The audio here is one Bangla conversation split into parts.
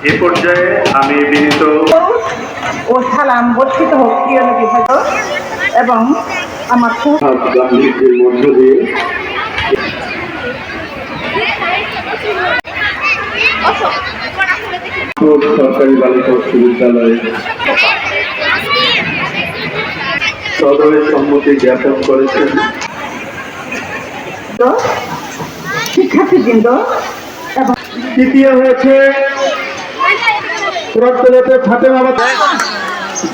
এ পর্যায়ে আমি বিনীত ও সালাম বর্ষিত হোক প্রিয় নবী হযরত এবং আমার খুব গান্ধীজির মধ্য দিয়ে সরকারি বালিকা উচ্চ বিদ্যালয়ে সদরের সম্মতি জ্ঞাপন করেছেন শিক্ষার্থীবৃন্দ এবং তৃতীয় হয়েছে ফাতেমা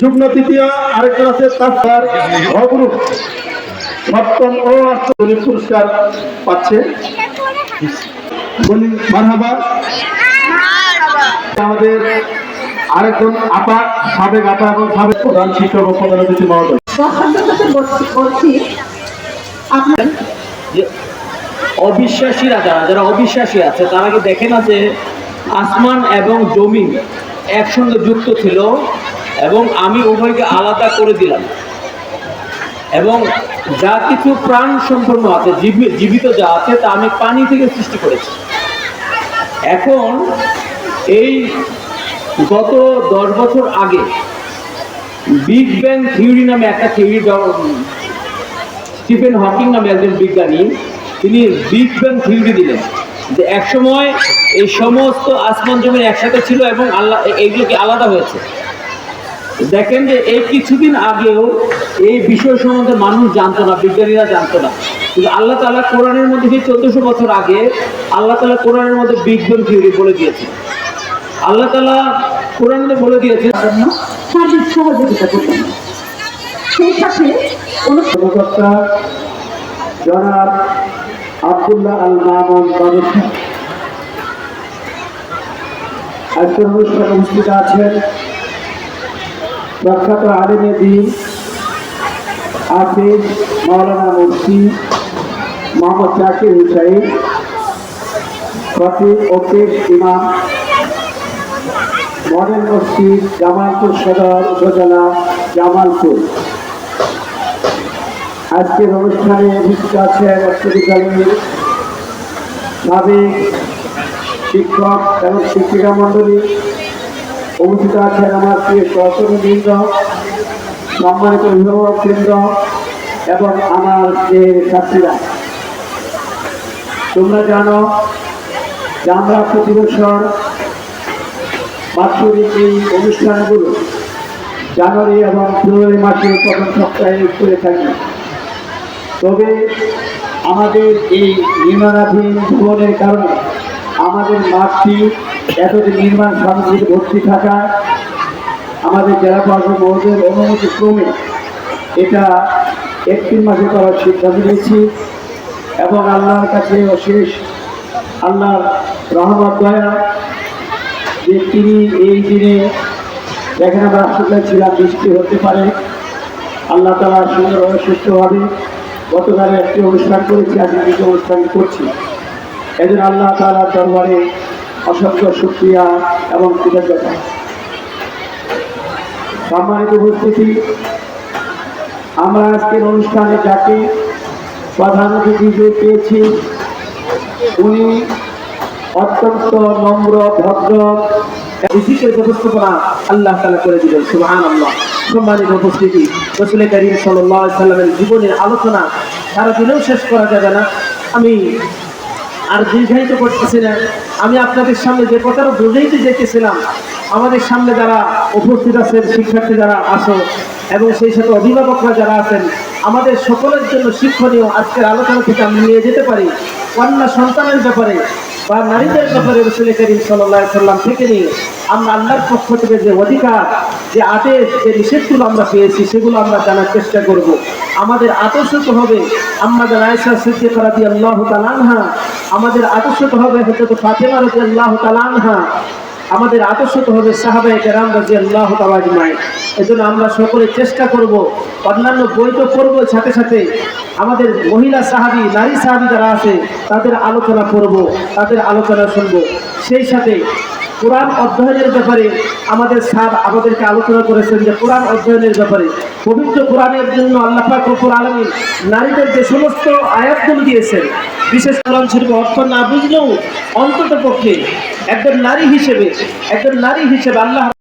যুগ্ম তৃতীয়, আরেকজন আছে তার অগ্রুপ সপ্তম ও অষ্টম পুরস্কার পাচ্ছে। বলি মারহাবা। আমাদের আরেকজন আপা, সাবেক আপা এবং সাবেক প্রধান শিক্ষক ও প্রধান অতিথি মহোদয়। বলছি আপনার অবিশ্বাসীরা যারা অবিশ্বাসী আছে তারা কি দেখে না যে আসমান এবং জমিন একসঙ্গে যুক্ত ছিল এবং আমি উভয়কে আলাদা করে দিলাম এবং যা কিছু প্রাণ সম্পন্ন আছে জীবিত যা আছে তা আমি পানি থেকে সৃষ্টি করেছি। এখন এই গত 10 বছর আগে বিগ ব্যাং থিওরি নামে একটা থিওরি, স্টিফেন হকিং নামে একজন বিজ্ঞানী, তিনি বিগ ব্যাং থিওরি দিলেন যে একসময় এই সমস্ত আসমান জমিন একসাথে ছিল এবং আল্লাহ এইগুলোকে আলাদা হয়েছে। দেখেন যে এই কিছুদিন আগেও এই বিষয় সম্বন্ধে মানুষ জানতো না, বিজ্ঞানীরা জানতো না, কিন্তু আল্লাহ তাআলা কোরআনের মধ্যে সেই 1400 বছর আগে আল্লাহ তাআলা কোরআনের মধ্যে বিগ ব্যাং থিওরি বলে দিয়েছে। আল্লাহ তাআলা কোরআনে বলে দিয়েছে সার্বিক সহযোগিতা করবেন। সেই সাথে কর্মকর্তা জনাব আব্দুল্লাহ আল মামুন বাদশা আজকের অনুষ্ঠানে উপস্থিত আছেন প্রখ্যাত আলেমে দ্বীন হাফেজ মাওলানা মুফতি মোহাম্মদ জাকির হুসাইন, খতিব ও পেশ ইমাম, মডেল মসজিদ জামালপুর সদর উপজেলা জামালপুর। আজকের অনুষ্ঠানে উপস্থিত আছেন বিশ্ববিদ্যালয়ের সাবেক শিক্ষক এবং শিক্ষিকা মণ্ডলী, উপস্থিত আছেন আমার প্রিয় সহকর্মীবৃন্দ, সম্মানিত অভিভাবকবৃন্দ এবং আমার যে ছাত্রীরা। তোমরা জানো যে আমরা প্রতি বছর বাৎসরিক এই অনুষ্ঠানগুলো জানুয়ারি এবং ফেব্রুয়ারি মাসের প্রথম সপ্তাহে করে থাকি। তবে আমাদের এই নির্মাণাধীন ভবনের কারণে আমাদের মাঠটি এতদিন নির্মাণ সামগ্রী ভর্তি থাকা আমাদের জেলা প্রশাসক মহোদয়ের অনুমতি ক্রমে এটা এপ্রিল মাসে করার সিদ্ধান্ত নিয়েছি এবং আল্লাহর কাছে অশেষ আল্লাহর রহমত দয়া যে তিনি এই দিনে দেখেন আমরা আশঙ্কা ছিলাম বৃষ্টি হতে পারে, আল্লাহ তাআলা সুন্দরভাবে সুস্থভাবে গতকালে একটি অনুষ্ঠান করেছি, আজকে দ্বিতীয় অনুষ্ঠান করছি। এজন্য আল্লাহ তাআলার দরবারে অসংখ্য শুকরিয়া এবং কৃতজ্ঞতা। সম্মানিত উপস্থিতি, আমরা আজকের অনুষ্ঠানে যাকে প্রধান অতিথি পেয়েছি উনি অত্যন্ত নম্র, ভদ্র, বিশিষ্ট ব্যবস্থাপনা আল্লাহ তাআলা করে দিলেন। সুবহানাল্লাহ। সম্মানিত উপস্থিতি, রাসূল করিম সাল্লাল্লাহু আলাইহি সাল্লামের জীবনের আলোচনা সারা দিনেও শেষ করা যাবে না। আমি আর দীর্ঘায়িত করতেছি না। আমি আপনাদের সামনে যে কথাটা বুঝাইতে যেতেছিলাম, আমাদের সামনে যারা উপস্থিত আছেন, শিক্ষার্থী যারা আসো এবং সেই সাথে অভিভাবকরা যারা আছেন, আমাদের সকলের জন্য শিক্ষণীয় আজকের আলোচনা থেকে আমি নিয়ে যেতে পারি কন্যা সন্তানের ব্যাপারে বা নারীদের ব্যাপারে রাসূল করিম সাল্লাল্লাহু আলাইহি সাল্লাম থেকে নিয়ে আমরা আল্লাহর পক্ষ থেকে যে অধিকার, যে আদেশ, যে নিষেধগুলো আমরা পেয়েছি সেগুলো আমরা জানার চেষ্টা করব। আমাদের আদর্শ তো হবে আম্মা আয়েশা সিদ্দিকা রাদিয়াল্লাহু তাআলা আনহা, আমাদের আদর্শ তো হবে হযরত ফাতেমা রাদিয়াল্লাহু তাআলা আনহা, আমাদের আদর্শ তো হবে সাহাবায়ে কেরাম রাদিয়াল্লাহু তাআলা আজমাইন। এজন্য আমরা সকলে চেষ্টা করব, অন্যান্য বই তো পড়ব, সাথে সাথে আমাদের মহিলা সাহাবী, নারী সাহাবী যারা আছে তাদের আলোচনা করব, তাদের আলোচনা শুনব। সেই সাথে কোরআন অধ্যয়নের ব্যাপারে আমাদের স্যার আমাদেরকে আলোচনা করেছেন যে কোরআন অধ্যয়নের ব্যাপারে পবিত্র কোরআনের জন্য আল্লাহ পাক রব্বুল আলামিন নারীদের যে সমস্ত আয়াতগুলো দিয়েছেন, বিশেষ কোরআন শরীফের অর্থ না বুঝলেও অন্তত পক্ষে একজন নারী হিসেবে আল্লাহ